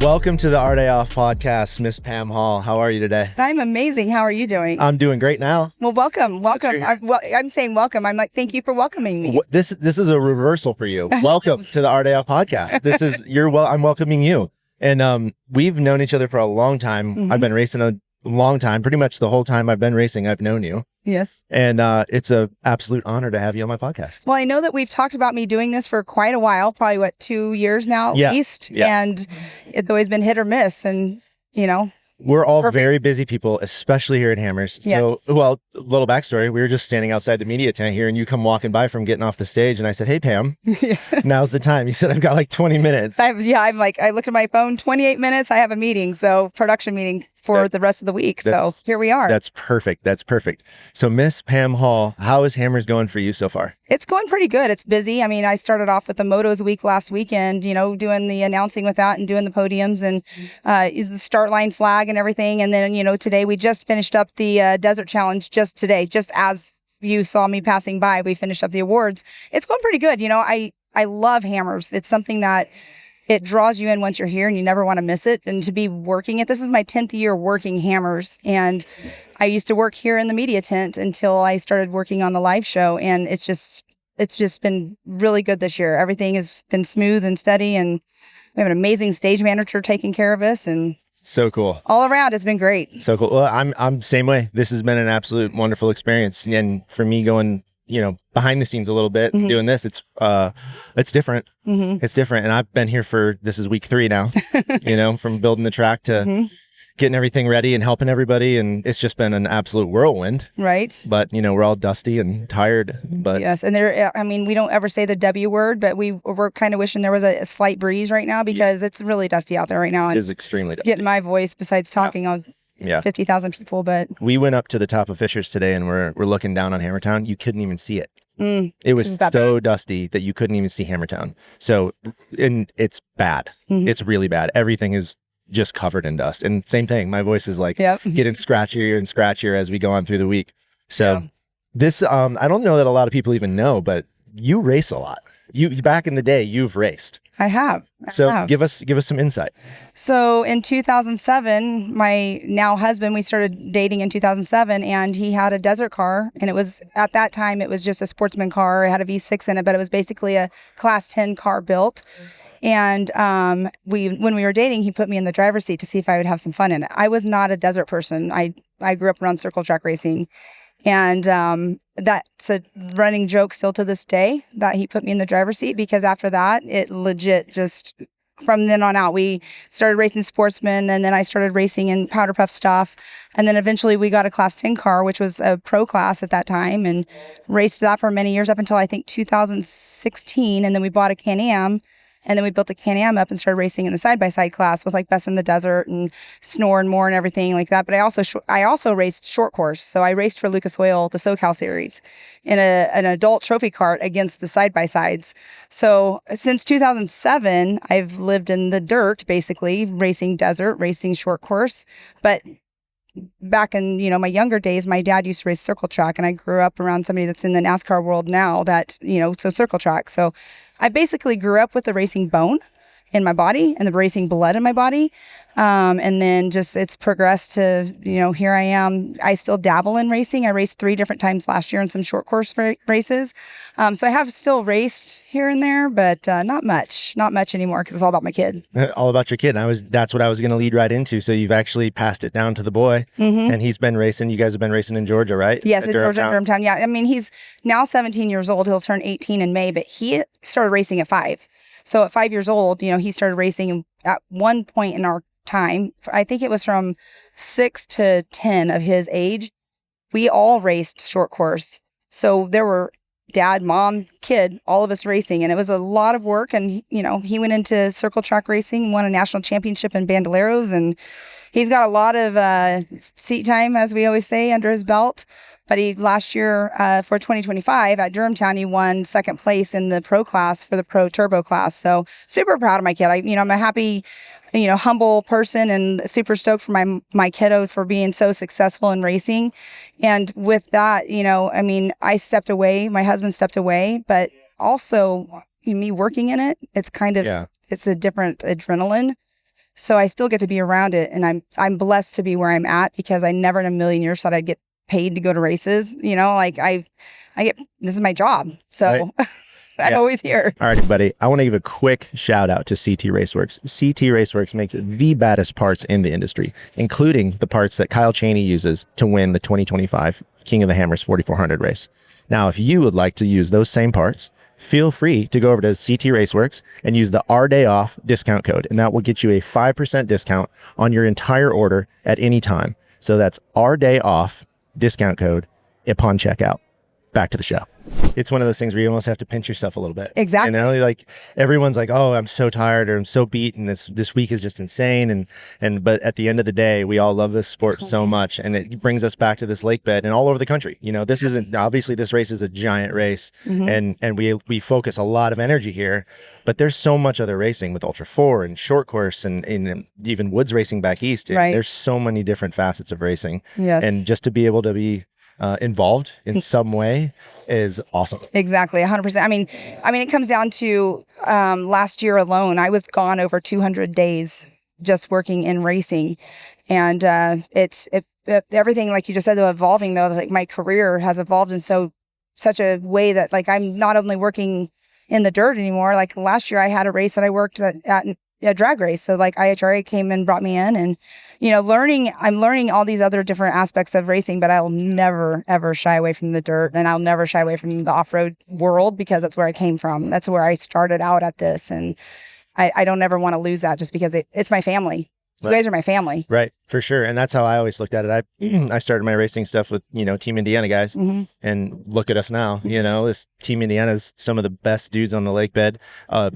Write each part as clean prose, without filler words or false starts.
Welcome to the Our Day Off podcast, Miss Pam Hall. How are you today? I'm amazing. How are you doing? I'm doing great now. Well, welcome. I'm saying welcome. I'm like, thank you for welcoming me. This is a reversal for you. Welcome to the Our Day Off podcast. I'm welcoming you. And we've known each other for a long time. Mm-hmm. I've been racing a long time. Pretty much the whole time I've been racing, I've known you. Yes. And it's an absolute honor to have you on my podcast. Well, I know that we've talked about me doing this for quite a while, probably 2 years now at least. Yeah. And it's always been hit or miss. And, We're all very busy people, especially here at Hammers. Yes. So, well, little backstory. We were just standing outside the media tent here and you come walking by from getting off the stage and I said, hey, Pam, now's the time. You said, I've got like 20 minutes. I looked at my phone, 28 minutes. I have a meeting. So production meeting for the rest of the week. So here we are. That's perfect. That's perfect. So Miss Pam Hall, how is Hammers going for you so far? It's going pretty good. It's busy. I mean, I started off with the Motos week last weekend, doing the announcing with that and doing the podiums and the start line flag and everything. And then, today we just finished up the Desert Challenge just today, just as you saw me passing by, we finished up the awards. It's going pretty good. I love Hammers. It's something that it draws you in once you're here and you never want to miss it. And to be working it, this is my 10th year working Hammers. And I used to work here in the media tent until I started working on the live show. And it's just been really good this year. Everything has been smooth and steady. And we have an amazing stage manager taking care of us. And so cool. All around, it's been great. So cool. Well, I'm same way. This has been an absolute wonderful experience. And for me going, behind the scenes a little bit, doing this, it's different. Mm-hmm. It's different. And I've been here this is week 3 now, from building the track to getting everything ready and helping everybody. And it's just been an absolute whirlwind. Right. But, we're all dusty and tired. But yes. And we don't ever say the W word, but we're kind of wishing there was a slight breeze right now because it's really dusty out there right now. It is extremely dusty. Getting my voice besides talking on 50,000 people, but we went up to the top of Fishers today and we're looking down on Hammertown. You couldn't even see it. It was so dusty that you couldn't even see Hammertown. So, and it's bad. Mm-hmm. It's really bad. Everything is just covered in dust. And same thing. My voice is like getting scratchier and scratchier as we go on through the week. So this, I don't know that a lot of people even know, but you race a lot. You back in the day, you've raced. I have. Give us some insight. So in 2007, my now husband, we started dating in 2007, and he had a desert car, and it was at that time it was just a sportsman car. It had a V6 in it, but it was basically a Class 10 car built. And when we were dating, he put me in the driver's seat to see if I would have some fun in it. I was not a desert person. I grew up around circle track racing. And that's a running joke still to this day that he put me in the driver's seat, because after that, it legit just, from then on out, we started racing sportsmen, and then I started racing in powder puff stuff. And then eventually we got a Class 10 car, which was a pro class at that time, and raced that for many years up until I think 2016. And then we bought a Can-Am. And then we built a Can-Am up and started racing in the side-by-side class with like Best in the Desert and Snore and More and everything like that. But I also raced short course. So I raced for Lucas Oil, the SoCal series, in an adult trophy cart against the side-by-sides. So since 2007, I've lived in the dirt, basically, racing desert, racing short course. But back in, my younger days, my dad used to race circle track, and I grew up around somebody that's in the NASCAR world now that, so circle track. So I basically grew up with the racing bone in my body and the racing blood in my body. And then just it's progressed to, here I am. I still dabble in racing. I raced 3 different times last year in some short course races. So I have still raced here and there, but not much anymore because it's all about my kid. All about your kid. That's what I was going to lead right into. So you've actually passed it down to the boy, and he's been racing. You guys have been racing in Georgia, right? Yes, in Durhamtown. Yeah. I mean, he's now 17 years old. He'll turn 18 in May, but he started racing at 5. So at 5 years old, he started racing at one point in our time. I think it was from 6 to 10 of his age. We all raced short course. So there were dad, mom, kid, all of us racing. And it was a lot of work. And, he went into circle track racing, won a national championship in Bandoleros. And he's got a lot of seat time, as we always say, under his belt. But last year for 2025 at Durhamtown, he won 2nd place in the pro class for the pro turbo class. So super proud of my kid. I'm a happy, humble person and super stoked for my kiddo for being so successful in racing. And with that, I stepped away, my husband stepped away, but also me working in it, it's kind of, it's a different adrenaline. So I still get to be around it, and I'm blessed to be where I'm at, because I never in a million years thought I'd get paid to go to races. You know, like I get, this is my job. So right. I'm always here. All right, buddy. I want to give a quick shout out to CT Raceworks. CT Raceworks makes the baddest parts in the industry, including the parts that Kyle Chaney uses to win the 2025 King of the Hammers 4400 race. Now, if you would like to use those same parts, feel free to go over to CT Raceworks and use the Our Day Off discount code, and that will get you a 5% discount on your entire order at any time. So that's Our Day Off discount code upon checkout. Back to the show. It's one of those things where you almost have to pinch yourself a little bit. Exactly. You know, like everyone's like, oh, I'm so tired, or I'm so beat, and this week is just insane. But at the end of the day, we all love this sport so much, and it brings us back to this lake bed and all over the country. You know, this isn't, obviously this race is a giant race, and we focus a lot of energy here, but there's so much other racing with Ultra 4 and short course and even woods racing back east. Right. There's so many different facets of racing. Yes. And just to be able to be involved in some way is awesome. Exactly, 100%. I mean, it comes down to last year alone, I was gone over 200 days just working in racing, and it's everything, like you just said, though, evolving. Though, like my career has evolved in such a way that, like, I'm not only working in the dirt anymore. Like last year, I had a race that I worked at a drag race. So like IHRA came and brought me in, and, you know, I'm learning all these other different aspects of racing, but I'll never, ever shy away from the dirt, and I'll never shy away from the off-road world, because that's where I came from. That's where I started out at this. And I don't ever want to lose that, just because it's my family. You guys are my family. Right. For sure. And that's how I always looked at it. I started my racing stuff with, you know, Team Indiana guys, and look at us now. You know, this Team Indiana's some of the best dudes on the lake bed. I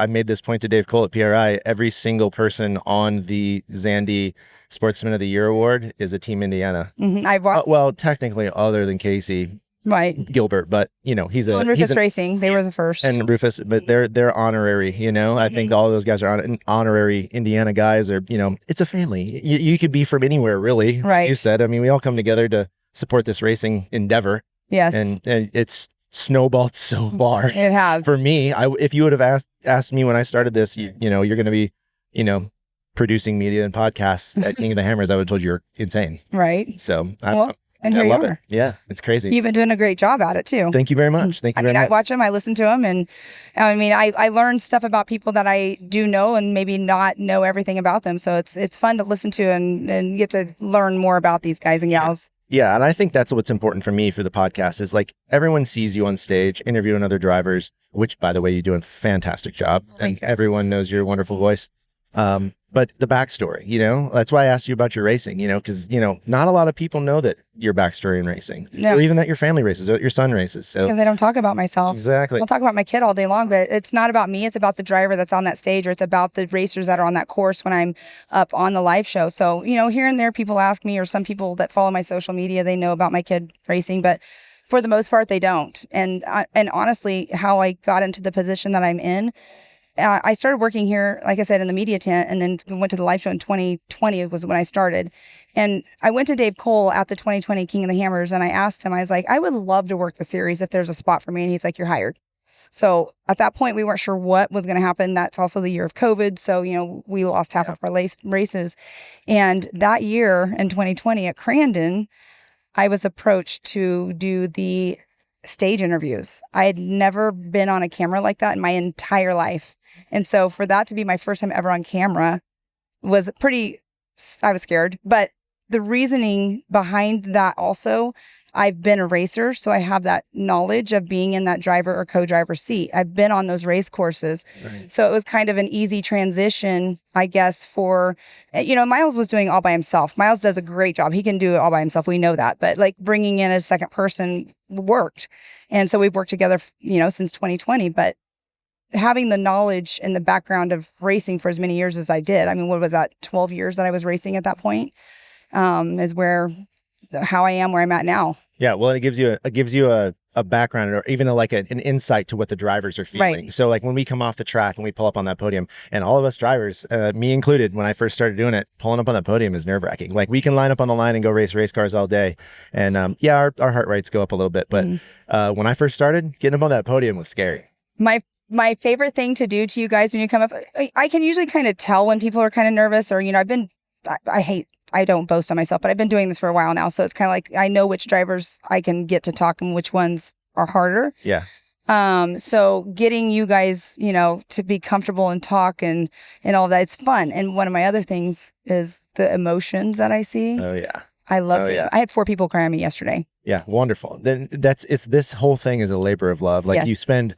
made this point to Dave Cole at PRI, every single person on the Zandy Sportsman of the Year Award is a Team Indiana. Well, technically other than Casey. Right. Gilbert, but you know, he's Rufus Racing. They were the first. And Rufus, but they're honorary, you know. I think all of those guys are honorary Indiana guys, or, you know, it's a family. You could be from anywhere, really. Right. You said, I mean, we all come together to support this racing endeavor. Yes. And it's snowballed so far. It has. For me, if you would have asked me when I started this, you know, you're going to be, you know, producing media and podcasts at King of the Hammers, I would have told you you're insane. Right. So and I here love you are. it. Yeah, it's crazy. You've been doing a great job at it too. Thank you very much. Thank you very much. I watch them, I listen to them, and I mean, I learn stuff about people that I do know and maybe not know everything about them. So it's fun to listen to and get to learn more about these guys and gals. Yeah, and I think that's what's important for me for the podcast is, like, everyone sees you on stage interviewing other drivers, which, by the way, you do a fantastic job. Thank you. Everyone knows your wonderful voice. But the backstory, you know, that's why I asked you about your racing, you know, because, you know, not a lot of people know that your backstory in racing, or even that your family races, or your son races. So because I don't talk about myself. Exactly. I'll talk about my kid all day long, but it's not about me. It's about the driver that's on that stage, or it's about the racers that are on that course when I'm up on the live show. So, you know, here and there people ask me, or some people that follow my social media, they know about my kid racing, but for the most part, they don't. And honestly, how I got into the position that I'm in, I started working here, like I said, in the media tent, and then went to the live show in 2020 was when I started. And I went to Dave Cole at the 2020 King of the Hammers, and I asked him, I was like, I would love to work the series if there's a spot for me. And he's like, you're hired. So at that point, we weren't sure what was going to happen. That's also the year of COVID. So, you know, we lost half of our races. And that year in 2020 at Crandon, I was approached to do the stage interviews. I had never been on a camera like that in my entire life. And so for that to be my first time ever on camera was I was scared. But the reasoning behind that also, I've been a racer, so I have that knowledge of being in that driver or co-driver seat. I've been on those race courses. Right. So it was kind of an easy transition, I guess, for, you know, Miles was doing it all by himself. Miles does a great job. He can do it all by himself. We know that. But like bringing in a second person worked. And so we've worked together, you know, since 2020. But having the knowledge and the background of racing for as many years as I did, I mean, what was that, 12 years that I was racing at that point, is how I am where I'm at now. Yeah, well, it gives you a background, or even an insight to what the drivers are feeling. Right. So like when we come off the track and we pull up on that podium, and all of us drivers, me included, when I first started doing it, pulling up on that podium is nerve wracking. Like we can line up on the line and go race cars all day, and our heart rates go up a little bit. But when I first started, getting up on that podium was scary. my favorite thing to do to you guys when you come up, I can usually kind of tell when people are kind of nervous or, I don't boast on myself, but I've been doing this for a while now. So it's kind of like, I know which drivers I can get to talk and which ones are harder. Yeah. So getting you guys, to be comfortable and talk and all of that, it's fun. And one of my other things is the emotions that I see. Oh yeah. I love seeing. I had 4 people cry on me yesterday. Yeah, wonderful. Then this whole thing is a labor of love. Like you spend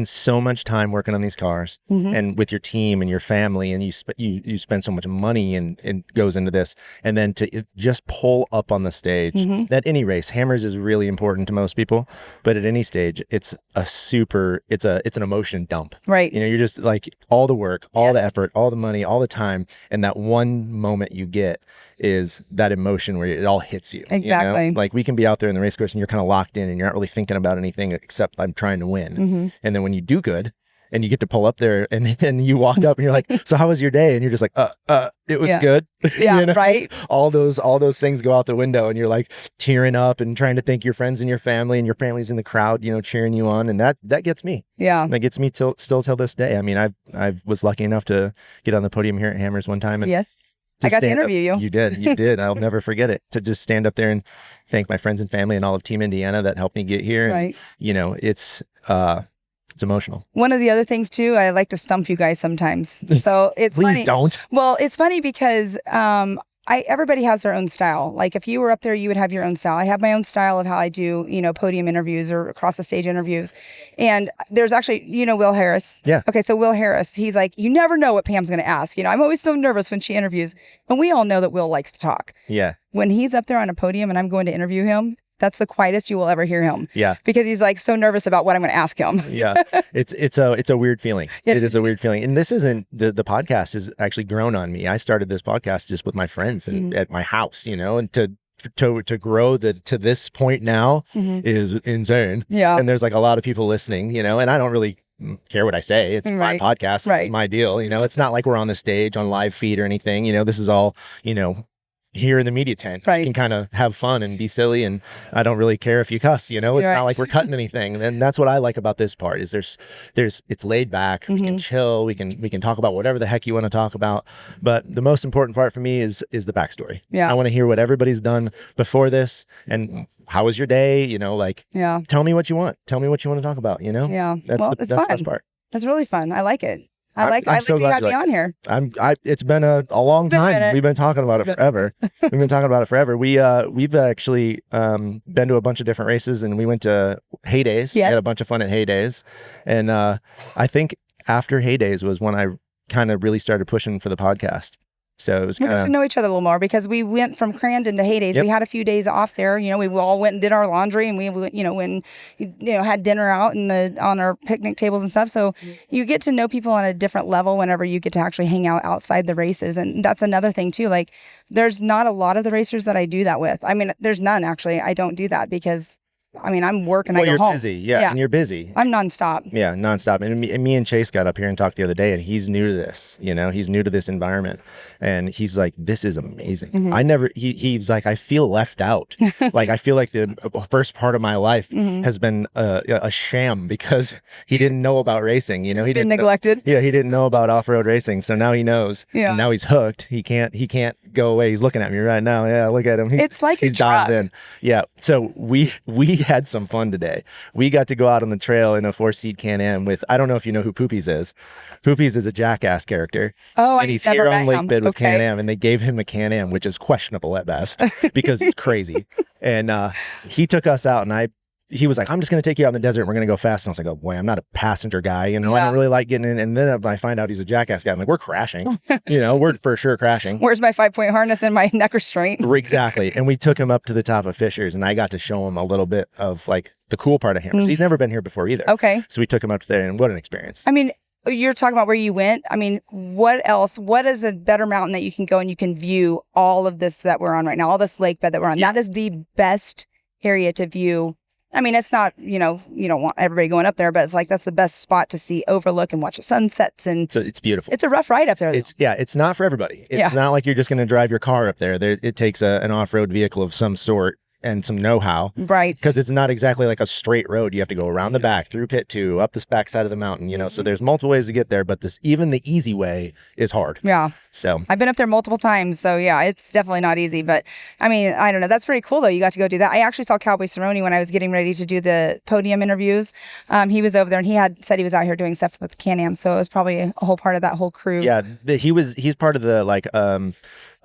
so much time working on these cars and with your team and your family, and you spend so much money and goes into this, and then to just pull up on the stage at any race. Hammers is really important to most people, but at any stage, it's an emotion dump. Right. You're just like all the work, all the effort, all the money, all the time, and that one moment you get is that emotion where it all hits you. Exactly. Like we can be out there in the race course and you're kind of locked in and you're not really thinking about anything except I'm trying to win. And then when you do good and you get to pull up there and you walk up and you're like, so how was your day? And you're just like, it was good. Yeah, right. All those things go out the window and you're like tearing up and trying to thank your friends and your family, and your family's in the crowd, cheering you on. And that gets me. Yeah. That gets me still till this day. I mean, I was lucky enough to get on the podium here at Hammers one time. And I got to interview you. You did. I'll never forget it. To just stand up there and thank my friends and family and all of Team Indiana that helped me get here. Right. And, it's emotional. One of the other things too, I like to stump you guys sometimes. So it's Please funny. Don't. Well, it's funny because everybody has their own style. Like if you were up there, you would have your own style. I have my own style of how I do, podium interviews or across the stage interviews. And there's actually, Will Harris. Yeah. Okay. So Will Harris, he's like, you never know what Pam's going to ask. I'm always so nervous when she interviews. And we all know that Will likes to talk. Yeah. When he's up there on a podium and I'm going to interview him, that's the quietest you will ever hear him. Yeah. Because he's like so nervous about what I'm going to ask him. Yeah. It's a weird feeling. It is a weird feeling. And this isn't the podcast has actually grown on me. I started this podcast just with my friends and at my house, and to grow to this point now is insane. Yeah. And there's like a lot of people listening, and I don't really care what I say. It's my podcast. It's my deal. It's not like we're on the stage on live feed or anything. This is all, here in the media tent. You can kind of have fun and be silly, and I don't really care if you cuss, it's not like we're cutting anything. And that's what I like about this part is it's laid back. We can chill, we can talk about whatever the heck you want to talk about. But the most important part for me is the backstory. Yeah. I want to hear what everybody's done before this and how was your day, tell me what you want. Tell me what you want to talk about, Yeah. That's the best part. That's really fun. I like it. I like you had me on here. It's been a long time. We've been talking about it forever. We've actually been to a bunch of different races, and we went to Heydays. We had a bunch of fun at Heydays. And I think after Heydays was when I kind of really started pushing for the podcast. So it was kind of... We got to know each other a little more because we went from Crandon to Heydays. Yep. We had a few days off there. We all went and did our laundry, and we had dinner out on our picnic tables and stuff. So you get to know people on a different level whenever you get to actually hang out outside the races. And that's another thing too. Like there's not a lot of the racers that I do that with. I mean, there's none actually. I don't do that because I'm working. I go home. Well, you're busy. Yeah, and you're busy. I'm nonstop. Yeah, nonstop. And me and Chase got up here and talked the other day, and he's new to this. He's new to this environment, and he's like, "This is amazing." He's like, "I feel left out. Like I feel like the first part of my life has been a sham because he didn't know about racing. He didn't neglected. He didn't know about off-road racing. So now he knows. Yeah. And now he's hooked. He can't go away. He's looking at me right now. Yeah, look at him. He's dived in. Yeah. So we had some fun today. We got to go out on the trail in a 4-seat Can-Am with, I don't know if you know who Poopies is. Poopies is a Jackass character. Oh, and he's here on Lake Bid with Can-Am, and they gave him a Can-Am, which is questionable at best because he's crazy. And he took us out, and he was like, I'm just going to take you out in the desert. We're going to go fast. And I was like, oh boy, I'm not a passenger guy. I don't really like getting in. And then I find out he's a Jackass guy. I'm like, we're crashing. We're for sure crashing. Where's my 5-point harness and my neck restraint? Exactly. And we took him up to the top of Fishers, and I got to show him a little bit of like the cool part of Hammers. He's never been here before either. Okay. So we took him up there, and what an experience. I mean, you're talking about where you went. I mean, what else? What is a better mountain that you can go and you can view all of this that we're on right now, all this lake bed that we're on? Yeah. That is the best area to view. I mean, it's not, you don't want everybody going up there, but it's like that's the best spot to see, overlook, and watch the sunsets. And so it's beautiful. It's a rough ride up there. It's not for everybody. It's not like you're just going to drive your car up there. It takes an off-road vehicle of some sort and some know-how. Right. Because it's not exactly like a straight road. You have to go around the back, through pit 2, up this back side of the mountain, you know. So there's multiple ways to get there, but even the easy way is hard. Yeah. So I've been up there multiple times. So yeah, it's definitely not easy. But I mean, I don't know. That's pretty cool though. You got to go do that. I actually saw Cowboy Cerrone when I was getting ready to do the podium interviews. He was over there and he had said he was out here doing stuff with Can-Am. So it was probably a whole part of that whole crew. yeah, he's part of the like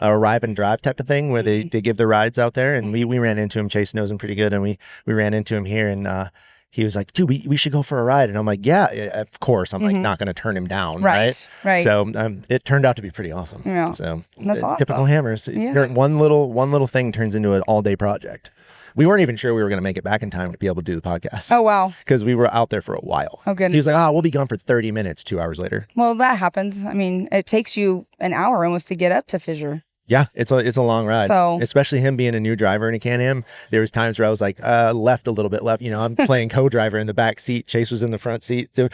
arrive and drive type of thing where they give the rides out there, and we ran into him. Chase knows him pretty good, and we ran into him here, and he was like, dude, we should go for a ride. And I'm like, yeah, of course. I'm like not going to turn him down. Right. So it turned out to be pretty awesome. Yeah. So awesome. Typical Hammers. Yeah. One little thing turns into an all day project. We weren't even sure we were going to make it back in time to be able to do the podcast. Oh, wow. Because we were out there for a while. Oh, goodness. He was like, we'll be gone for 30 minutes, 2 hours later. Well, that happens. I mean, it takes you an hour almost to get up to Fissure. Yeah, it's a long ride. So, especially him being a new driver in a Can-Am, there was times where I was like, left a little bit left. You know, I'm playing co-driver in the back seat. Chase was in the front seat. So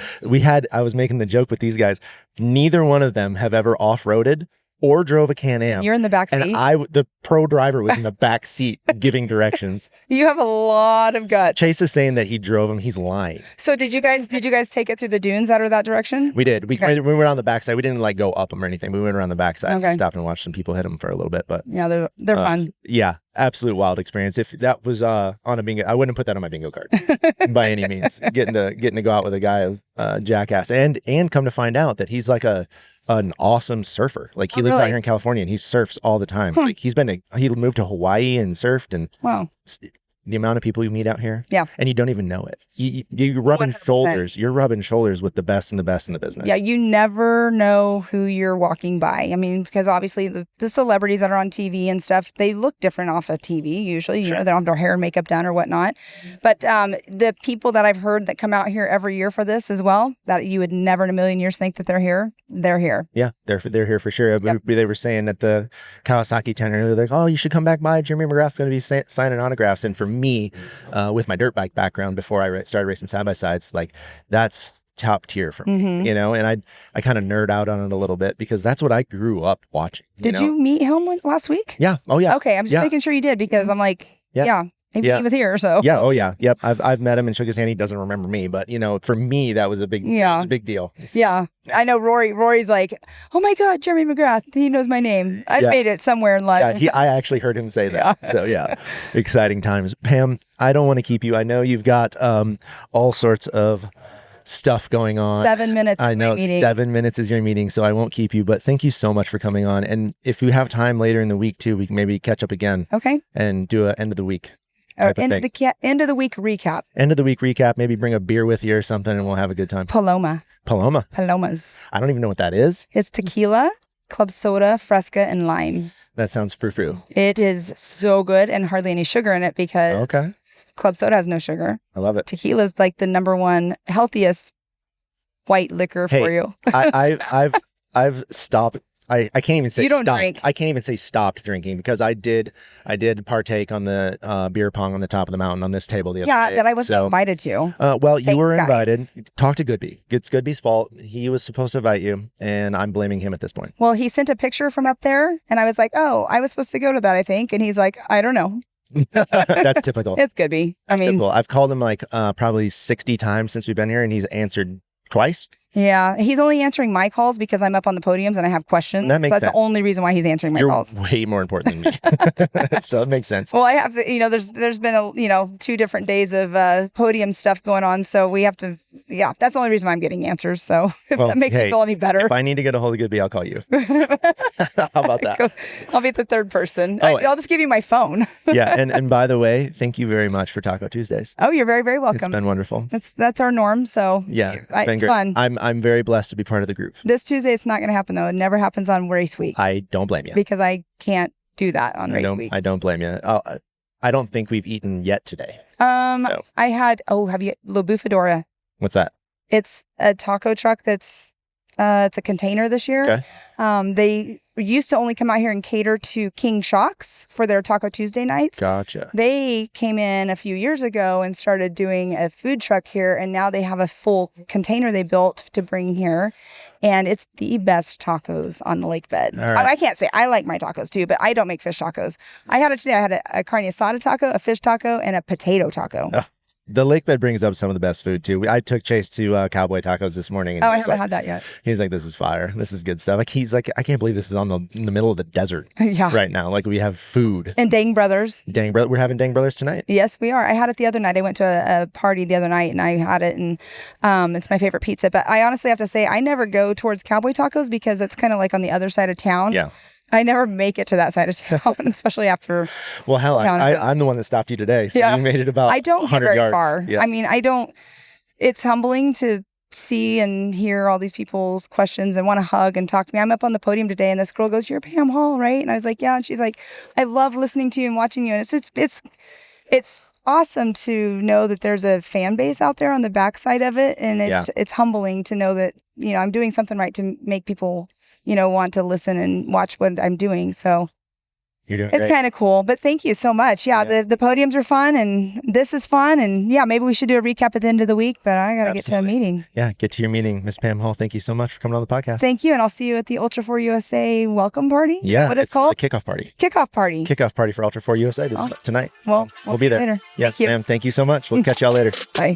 I was making the joke with these guys. Neither one of them have ever off-roaded or drove a Can-Am. You're in the back seat. And the pro driver was in the back seat giving directions. You have a lot of guts. Chase is saying that he drove him. He's lying. So did you guys take it through the dunes that are that direction? We did. We went on the backside. We didn't like go up them or anything. We went around the backside. Okay. Stopped and watched some people hit them for a little bit. But yeah, they're fun. Yeah, absolute wild experience. If that was on a bingo, I wouldn't put that on my bingo card by any means. Getting to go out with a guy of jackass and come to find out that he's like an awesome surfer. Like he lives out here in California and he surfs all the time. Like he moved to Hawaii and surfed, and wow. The amount of people you meet out here. Yeah. And you don't even know it. You're rubbing 100%. Shoulders. You're rubbing shoulders with the best and the best in the business. Yeah. You never know who you're walking by. I mean, because obviously the celebrities that are on TV and stuff, they look different off of TV usually. Sure. You know, they don't have their hair and makeup done or whatnot. But the people that I've heard that come out here every year for this as well, that you would never in a million years think that they're here. Yeah. They're here for sure. Yep. They were saying at the Kawasaki Tenor, they're like, oh, you should come back by. Jeremy McGrath's going to be signing autographs. And for me, with my dirt bike background before I started racing side-by-sides, like that's top tier for me, you know, and I kind of nerd out on it a little bit because that's what I grew up watching. Did you meet him last week? Yeah. Oh, yeah. Okay. I'm just making sure you did because I'm like, he was here, so. Yeah. Oh, yeah. Yep. I've met him and shook his hand. He doesn't remember me, but you know, for me, that was a big deal. Yeah. I know Rory's like, oh my God, Jeremy McGrath. He knows my name. I made it somewhere in life. Yeah. I actually heard him say that. Yeah. So yeah, exciting times. Pam, I don't want to keep you. I know you've got all sorts of stuff going on. 7 minutes. I know 7 minutes is your meeting, so I won't keep you, but thank you so much for coming on. And if you have time later in the week too, we can maybe catch up again. Okay. And do an end of the week. End of the week recap. End of the week recap. Maybe bring a beer with you or something and we'll have a good time. Palomas. I don't even know what that is. It's tequila, club soda, fresca, and lime. That sounds frou-frou. It is so good and hardly any sugar in it because club soda has no sugar. I love it. Tequila is like the #1 healthiest white liquor for you. I've stopped. I can't even say stop. Drink. I can't even say stopped drinking because I did partake on the beer pong on the top of the mountain on this table the other day. That I wasn't invited to. Well, you were invited. Talk to Goodby. It's Goodby's fault. He was supposed to invite you, and I'm blaming him at this point. Well, he sent a picture from up there, and I was like, oh, I was supposed to go to that, I think. And he's like, I don't know. That's typical. It's Goodby. That's typical. I've called him like probably 60 times since we've been here, and he's answered twice. Yeah, he's only answering my calls because I'm up on the podiums and I have questions. That makes sense. That's the only reason why he's answering my calls. You're way more important than me. So it makes sense. Well, I have to, there's been 2 different days of podium stuff going on. So we have to, that's the only reason why I'm getting answers. So if that makes you feel any better. If I need to get a hold of Goodby, I'll call you. How about that? I'll be the third person. I'll just give you my phone. Yeah. And by the way, thank you very much for Taco Tuesdays. Oh, you're very, very welcome. It's been wonderful. That's our norm. So yeah, it's been great. Fun. I'm very blessed to be part of the group. This Tuesday, it's not going to happen though. It never happens on race week. I don't blame you. Because I can't do that on race week. I don't blame you. I don't think we've eaten yet today. I had, have you, La Bufadora. What's that? It's a taco truck that's, it's a container this year. Okay. They used to only come out here and cater to King Shocks for their Taco Tuesday nights. Gotcha. They came in a few years ago and started doing a food truck here, and now they have a full container they built to bring here. and it's the best tacos on the lake bed. All right. I can't say I like my tacos too, but I don't make fish tacos. I had it today. I had a carne asada taco, a fish taco, and a potato taco. The lake bed brings up some of the best food too. I took Chase to Cowboy Tacos this morning. And I haven't had that yet. He's like, this is fire. This is good stuff. Like he's like, I can't believe this is in the middle of the desert Yeah. right now. Like we have food. And Dang Brothers. We're having Dang Brothers tonight. Yes, we are. I had it the other night. I went to a party the other night and I had it, and it's my favorite pizza. But I honestly have to say, I never go towards Cowboy Tacos because it's kind of like on the other side of town. Yeah. I never make it to that side of town, especially after. Well, hell, I'm the one that stopped you today. So you made it about I don't get very yards. far. Yeah. I mean, I don't. It's humbling to see and hear all these people's questions and want to hug and talk to me. I'm up on the podium today, and this girl goes, "You're Pam Hall, right?" And I was like, "Yeah." And she's like, "I love listening to you and watching you." And it's awesome to know that there's a fan base out there on the backside of it, and it's humbling to know that I'm doing something right to make people want to listen and watch what I'm doing. So you're doing it's kind of cool. But thank you so much. Yeah. The podiums are fun, and this is fun. And yeah, maybe we should do a recap at the end of the week, but I got to get to a meeting. Yeah, get to your meeting. Miss Pam Hall, thank you so much for coming on the podcast. Thank you. And I'll see you at the Ultra 4 USA welcome party. Yeah. What it's called? The kickoff party. Kickoff party. Kickoff party for Ultra 4 USA tonight. Well, we'll be there. Later. Yes, ma'am. Thank you so much. We'll catch y'all later. Bye.